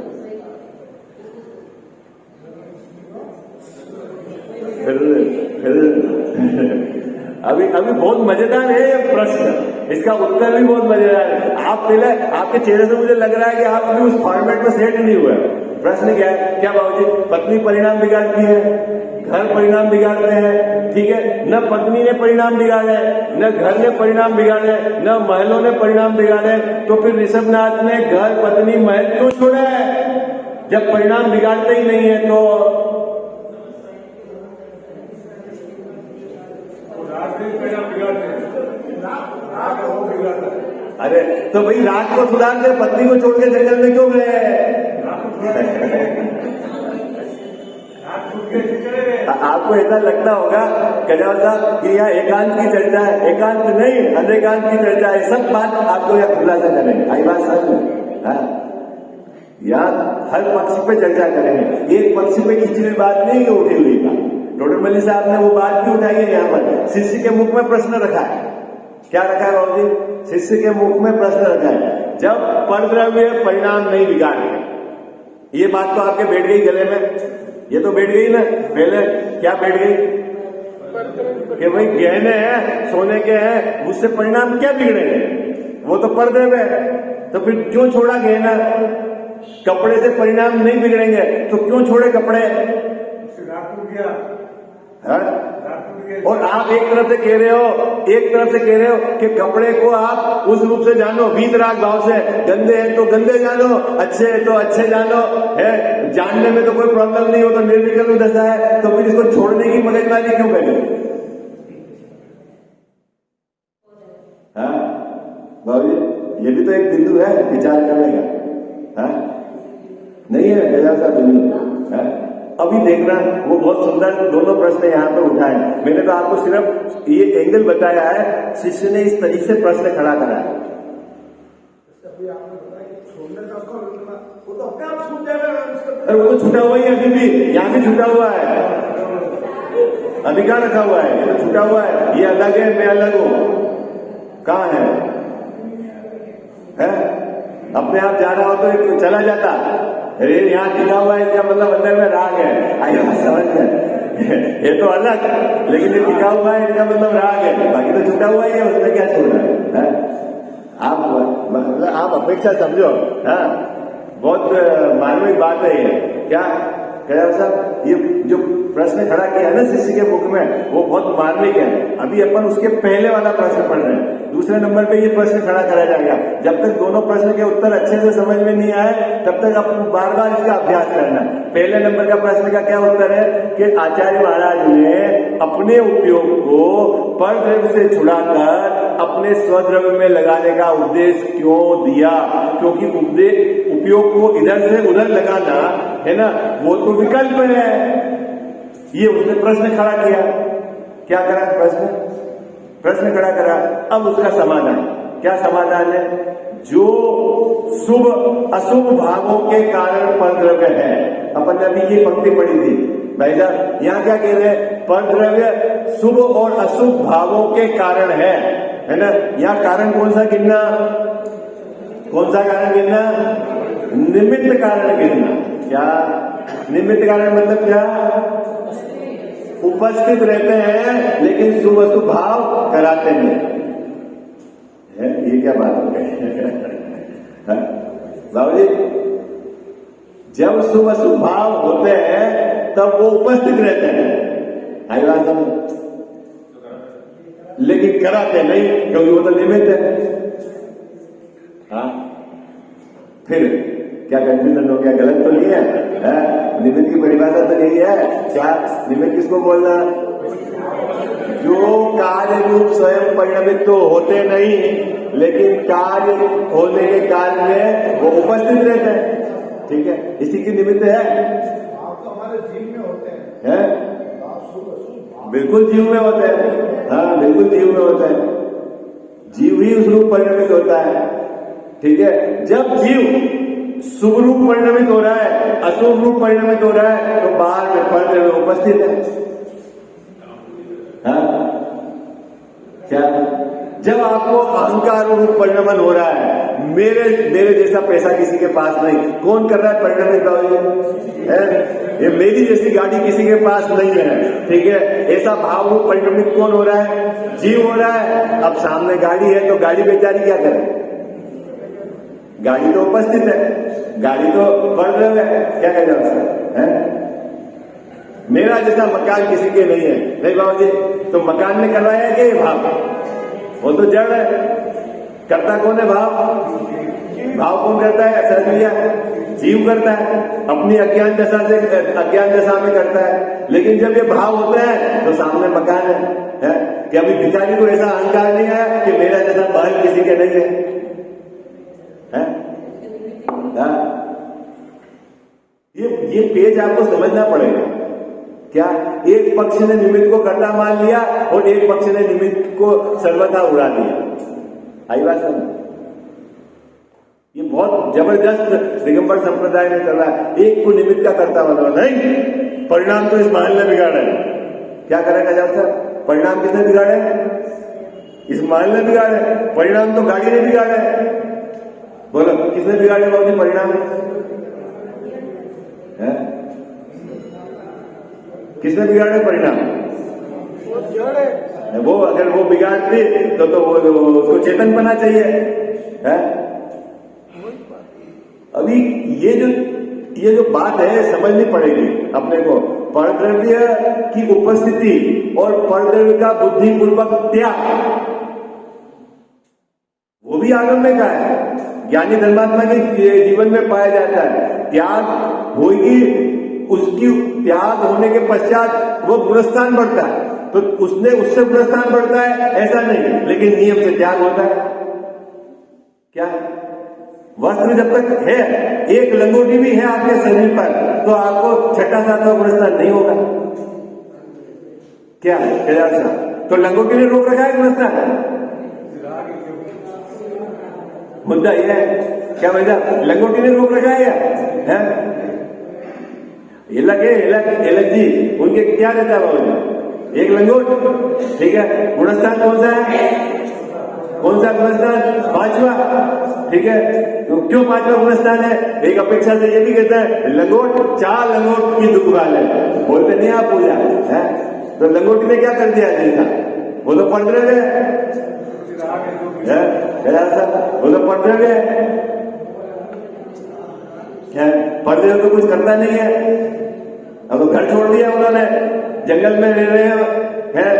अभी बहुत मजेदार है ये प्रश्न, इसका उत्तर भी बहुत मजेदार है। आप पहले, आपके चेहरे से मुझे लग रहा है कि आप अभी उस फॉर्मेट में सेट नहीं हुए। प्रश्न क्या है? क्या बाबूजी, पत्नी परिणाम बिगाड़ती है, घर परिणाम बिगाड़ते हैं, ठीक है। न पत्नी ने परिणाम बिगाड़े, न घर ने परिणाम बिगाड़े, न महलों ने परिणाम बिगाड़े, तो फिर ऋषभनाथ ने घर पत्नी महल क्यों छोड़ा है? जब परिणाम बिगाड़ते ही नहीं है तो अरे तो भाई रात को सुधार के पत्नी को छोड़ के जंगल में क्यों गए? आपको ऐसा लगता होगा गजावल साहब कि यहाँ एकांत की चर्चा है। एकांत नहीं, अनेकांत की चर्चा है। सब बात आपको यहाँ खुलासा करेंगे, आई बात समझ में? यहाँ हर पक्ष पे चर्चा करेंगे, एक पक्ष पे खिंची हुई बात नहीं कि उठी हुई बात। टोडरमल साहब ने वो बात भी उठाई है। यहाँ पर शिष्य के मुख में प्रश्न रखा है। क्या रखा है बाबू जी? शिष्य के मुख में प्रश्न रखा है, जब परद्रव्य परिणाम नहीं बिगाड़ते। ये बात तो आपके बैठ गई गले में, ये तो बैठ गई ना। पहले क्या बैठ गई कि भाई गहने हैं, सोने के हैं, उससे परिणाम क्या बिगड़ेंगे, वो तो परद्रव्य है। तो फिर क्यों छोड़ा गहना? कपड़े से परिणाम नहीं बिगड़ेंगे तो क्यों छोड़े कपड़े? और आप एक तरफ से कह रहे हो कि कपड़े को आप उस रूप से जानो, वीतराग भाव से, गंदे हैं तो गंदे जानो, अच्छे हैं तो अच्छे जानो, है जानने में तो कोई प्रॉब्लम नहीं हो, तो निर्विकल्प दशा है, तो फिर इसको छोड़ने की मगजमारी क्यों करें? हाँ बाबू जी, ये भी तो एक बिंदु है विचार करने का। हाँ नहीं है गजा का बिंदु है। अभी देखना, वो बहुत सुंदर दोनों प्रश्न यहाँ पे उठाए। मैंने तो आपको सिर्फ ये एंगल बताया है, शिष्य ने इस तरीके से प्रश्न खड़ा करा है। वो तो छूटा हुआ ही है, अभी भी यहाँ भी छूटा हुआ है, अभी कहाँ रखा हुआ है? ये तो छूटा हुआ है, ये अलग है, मैं अलग हूँ। कहाँ है? अपने आप जा रहा हो तो चला जाता। अरे यहाँ टिका हुआ है, इसका मतलब अंदर में राग है। आइए समझ गए, ये तो अलग, लेकिन ये टिका हुआ है, इसका मतलब राग है। बाकी तो छूटा हुआ ही है, उसमें क्या छोड़ना है? आप अपेक्षा समझो। हाँ बहुत मार्मिक बात है ये। क्या कह साहब, ये जो प्रश्न खड़ा किया ना शिष्य के मुख में, वो बहुत मार्मिक है। अभी अपन उसके पहले वाला प्रश्न पढ़ रहे हैं। दूसरे नंबर पे ये प्रश्न खड़ा करा जाएगा। जब तक दोनों प्रश्न के उत्तर अच्छे से समझ में नहीं आए तब तक आपको बार बार इसका अभ्यास करना है। पहले नंबर का प्रश्न का क्या उत्तर है कि आचार्य महाराज ने अपने उपयोग को परद्रव्य से छुड़ाकर अपने स्वद्रव्य में लगाने का उपदेश क्यों दिया? क्योंकि उपयोग को इधर से उधर लगाना है ना, वो तो विकल्प है। ये उसने प्रश्न खड़ा किया। क्या करा? प्रश्न खड़ा करा। अब उसका समाधान, क्या समाधान है? जो शुभ अशुभ भावों के कारण परद्रव्य है, अपन ने अभी ये पंक्ति पढ़ी थी भाई साहब। यहां क्या कह रहे हैं? परद्रव्य शुभ और अशुभ भावों के कारण है ना। यहां कारण कौन सा गिनना? कौन सा कारण गिनना? निमित्त कारण गिनना। क्या निमित्त कारण मतलब क्या? उपस्थित रहते हैं लेकिन शुभ अशुभ भाव कराते नहीं है। ये क्या बात हो गई बाबू जी? जब शुभ अशुभ भाव होते हैं तब वो उपस्थित रहते हैं, आई बात समझ, लेकिन कराते नहीं क्योंकि वो तो निमित्त है। हाँ, फिर क्या कंफ्यूजन हो गया? गलत तो नहीं है? निमित्त की परिभाषा तो नहीं है क्या? निमित्त किसको बोलना? जो कार्य रूप स्वयं परिणमित तो होते नहीं लेकिन कार्य होने के कार्य में वो उपस्थित रहते हैं, ठीक है, इसी की निमित्त है। आप तो हमारे जीव में होते हैं, बिल्कुल जीव में होते हैं। हाँ, बिल्कुल जीव में होते हैं। जीव ही उस रूप परिणमित होता है, ठीक है। जब जीव शुभ रूप परिणमित हो रहा है, अशुभ रूप परिणमित हो रहा है, तो बाहर में परद्रव्य उपस्थित है। हाँ? क्या? जब आपको अहंकार रूप परिणमन हो रहा है, मेरे जैसा पैसा किसी के पास नहीं, कौन कर रहा है परिणमित? ये मेरी जैसी गाड़ी किसी के पास नहीं है, ठीक है, ऐसा भाव रूप परिणमित कौन हो रहा है? जीव हो रहा है। अब सामने गाड़ी है तो गाड़ी बेचारी क्या करे? गाड़ी तो उपस्थित है, गाड़ी तो परद्रव्य है, क्या कह जाता है? मेरा जैसा मकान किसी के नहीं है, नहीं बाबू जी, तो मकान ने करवाया है कि भाव? वो तो जड़ है। करता कौन है? भाव। भाव कौन करता है? सर्विया, जीव करता है, अपनी अज्ञान दशा में करता है। लेकिन जब ये भाव होते हैं तो सामने मकान है कि अभी भिखारी को ऐसा अहंकार नहीं है कि मेरा जैसा महल किसी के नहीं है। ये पेज आपको समझना पड़ेगा। क्या? एक पक्ष ने निमित्त को कर्ता मान लिया और एक पक्ष ने निमित्त को सर्वथा उड़ा दिया। आई बात समझ? ये बहुत जबरदस्त दिगंबर संप्रदाय में चल रहा है। एक को निमित्त का कर्ता बना, नहीं, परिणाम तो इस महल ने बिगाड़ा है। क्या करेगा जब साहब? परिणाम किसने बिगाड़े? इस महल ने बिगाड़े। परिणाम तो गाड़ी ने बिगाड़े। बोलो किसने बिगाड़े बाबू जी परिणाम? है? किसने बिगाड़े परिणाम? वो अगर वो बिगाड़ती तो उसको चेतन बनना चाहिए, है? अभी ये जो बात है समझनी पड़ेगी अपने को। परद्रव्य की उपस्थिति और परद्रव्य का बुद्धिपूर्वक त्याग, वो भी आगम्य का है, ज्ञानी धर्मात्मा के जीवन में पाया जाता है। त्याग होगी, उसकी त्याग होने के पश्चात वो गुणस्थान बढ़ता है, तो उससे गुणस्थान बढ़ता है ऐसा नहीं, लेकिन नियम से त्याग होता है। क्या? वस्त्र जब तक है, एक लंगोटी भी है आपके शरीर पर, तो आपको छठा सातवां गुणस्थान नहीं होगा। क्या है? तो लंगोटी ने रोक रखा है गुणस्थान? मुद्दा यह है क्या भैया? लंगोटी ने रोक रखा है? एलक जी उनके क्या रहता है बाबू? एक लंगोट, ठीक है। गुणस्थान कौन सा है? कौन सा गुणस्थान? पांचवा, ठीक है। तो क्यों पांचवा गुणस्थान है? एक अपेक्षा से ये भी कहता है लंगोट, 4 लंगोट की दुख वाले, बोलते नहीं आप पूजा है। तो लंगोटी ने क्या कर दिया जैसा? वो तो परद्रव्य है, वो तो परद्रव्य है। परद्रव्य तो कुछ करता नहीं है। अब तो घर छोड़ दिया उन्होंने, जंगल में रह रहे हैं,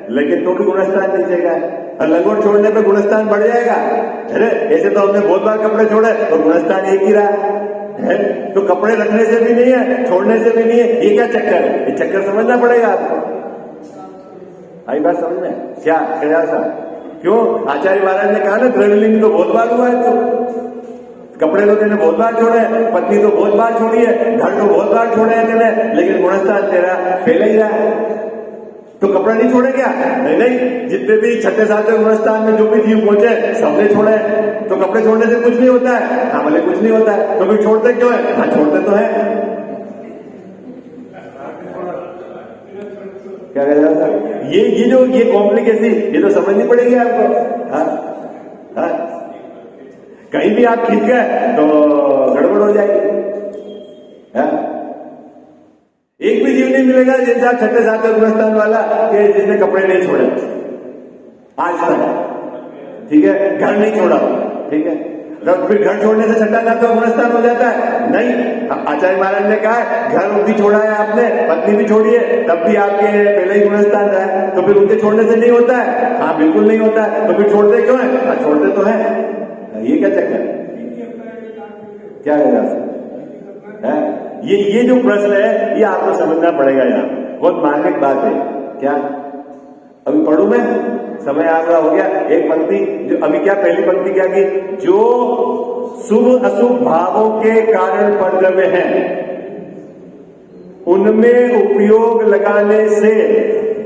लेकिन तो भी गुणस्थान नीचे का है। और लंगोट छोड़ने पे गुणस्थान बढ़ जाएगा। अरे ऐसे तो हमने बहुत बार कपड़े छोड़े तो गुणस्थान एक ही रहा है। तो कपड़े रखने से भी नहीं है, छोड़ने से भी नहीं है, ये क्या चक्कर है? ये चक्कर समझना पड़ेगा आपको। आई बात समझ में? क्या साहब? क्यों आचार्य महाराज ने कहा ना द्रव्यलिंग तो बहुत बार हुआ है, तो कपड़े तो तेने बहुत बार छोड़े हैं, पत्नी तो बहुत बार छोड़ी है, घर तो बहुत बार छोड़े हैं तेने, लेकिन गुणस्थान तेरा फैल ही रहा है। तो कपड़ा नहीं छोड़े क्या? नहीं, जितने भी छठे सातवें गुणस्थान में जो भी जीव पहुंचे सबने छोड़े। तो कपड़े छोड़ने से कुछ नहीं होता है? हाँ बोले कुछ नहीं होता है। तो फिर छोड़ते क्यों है? हाँ छोड़ते तो है। क्या कह रहा था? ये कॉम्प्लिकेसी ये तो समझनी पड़ेगी आपको। हाँ हाँ, कहीं भी आप खींच गए तो गड़बड़ हो जाएगी। हाँ? एक भी जीव नहीं मिलेगा जैसा छठे सातवें गुणस्थान वाला कि जिसने कपड़े नहीं छोड़े आज तक। ठीक है, घर नहीं छोड़ा, ठीक है, तो फिर घर छोड़ने से छठा सातवां गुणस्थान हो जाता है? नहीं, आचार्य महाराज ने कहा है घर भी छोड़ा है आपने, पत्नी भी छोड़ी है, तब भी आपके पहले ही गुणस्थान रहा है, तो फिर उनके छोड़ने से नहीं होता है? हाँ बिल्कुल नहीं होता है। तो फिर छोड़ते क्यों है? हाँ छोड़ते तो है। ये क्या चक्कर है? क्या है? ये जो प्रश्न है ये आपको समझना पड़ेगा। यहाँ बहुत मार्मिक बात है। क्या अभी पढ़ू मैं? समय आ रहा हो गया। एक पंक्ति जो अभी क्या, पहली पंक्ति क्या की? जो शुभ अशुभ भावों के कारण परद्रव्य हैं उनमें उपयोग लगाने से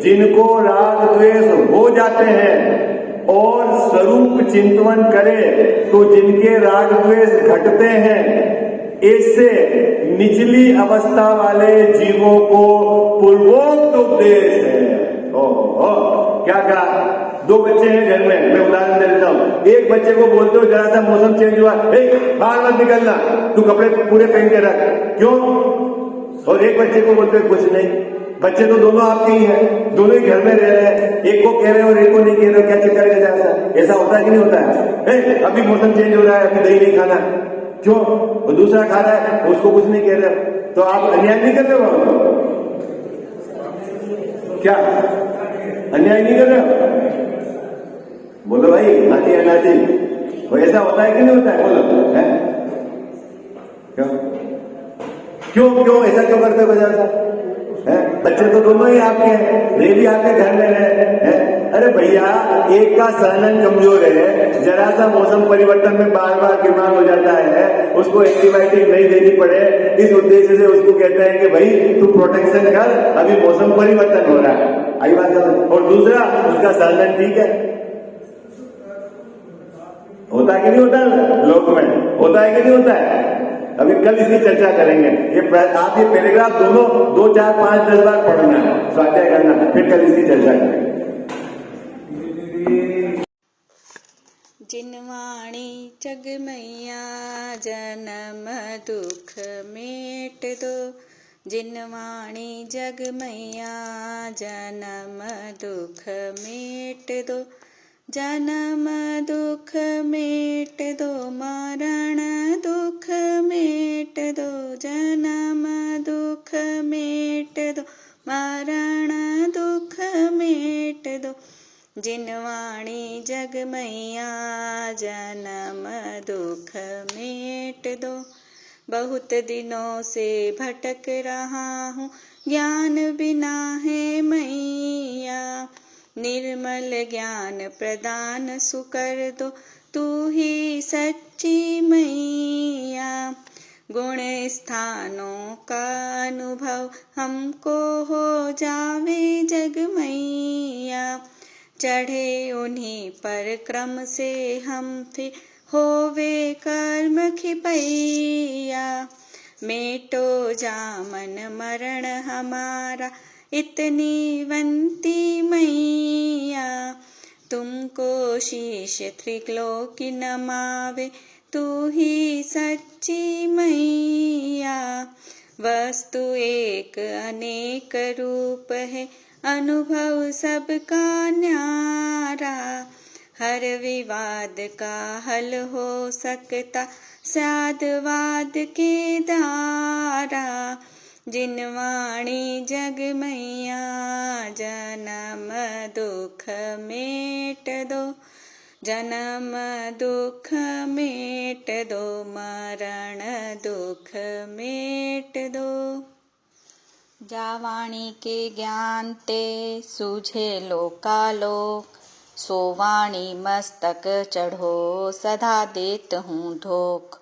जिनको राग द्वेष हो जाते हैं और स्वरूप चिंतन करे तो जिनके राग द्वेष घटते हैं, इससे निचली अवस्था वाले जीवों को पूर्वोक्त उपदेश है। क्या कहा? दो बच्चे हैं घर में, मैं उदाहरण दे देता हूं। एक बच्चे को बोलते हो जरा सा मौसम चेंज हुआ, बाहर मत निकलना, तू कपड़े पूरे पहन के रख। क्यों? और एक बच्चे को बोलते हो कुछ नहीं। बच्चे तो दोनों आपके ही हैं, दोनों ही घर में रह रहे हैं, एक को कह रहे हो और एक को नहीं कह रहे हो, क्या चक्कर है? जरा ऐसा होता है कि नहीं होता है? अभी मौसम चेंज हो रहा है, अभी दही नहीं खाना, क्यों? और दूसरा खा रहा है, उसको कुछ नहीं कह रहे, तो आप अन्याय नहीं कर रहे हो? क्या अन्याय नहीं कर रहे हो? बोलो भाई, हाँ जी ना जी। वो ऐसा होता है कि नहीं होता है? बोलो है? क्यों ऐसा क्यों करते हो? बाजार साहब बच्चे तो दोनों ही आपके हैं, ये भी आपके घर में हैं। अरे भैया, एक का सहन कमजोर है, जरा सा मौसम परिवर्तन में बार बार बीमार हो जाता है, उसको एंटीबायोटिक नहीं देनी पड़े, इस उद्देश्य से उसको कहते हैं कि भाई तू प्रोटेक्शन कर, अभी मौसम परिवर्तन हो रहा है। आई बात समझ? और दूसरा उसका सहन ठीक है। होता है कि नहीं होता? लोक में होता है कि नहीं होता है? अभी कल इसकी चर्चा करेंगे। आप ये पैराग्राफ दोनों 2, 4, 5, 10 बार पढ़ना, स्वाध्याय करना, फिर कल इसकी चर्चा करेंगे। जिनवाणी जग मैया जन्म दुख मेट दो, जिनवाणी जग मैया जन्म दुख मेट दो, जन्म दुख मेट दो, मरण दुख मेट दो, जन्म दुख मेट दो, मरण दुख मेट दो, जिनवाणी जग मैया जन्म दुख मेट दो। बहुत दिनों से भटक रहा हूँ, ज्ञान बिना है मैया, निर्मल ज्ञान प्रदान सुकर दो, तू ही सच्ची मैया। गुण स्थानों का अनुभव हमको हो जावे जग मैया, चढ़े उन्हीं पर क्रम से हम फिर होवे कर्म खिपैया। मेटो जामन मरण हमारा इतनी वंती मैया, तुमको शीश त्रिलोकी नमावे, तू ही सच्ची मैया। वस्तु एक अनेक रूप है, अनुभव सबका न्यारा, हर विवाद का हल हो सकता साधवाद के द्वारा, जिनवाणी जग मैया जन्म दुख मेट दो, जन्म दुख मेट दो, मरण दुख मेट दो। जावाणी के ज्ञान ते सूझे लोकालोक, सोवाणी मस्तक चढ़ो सदा देत हूँ धोख।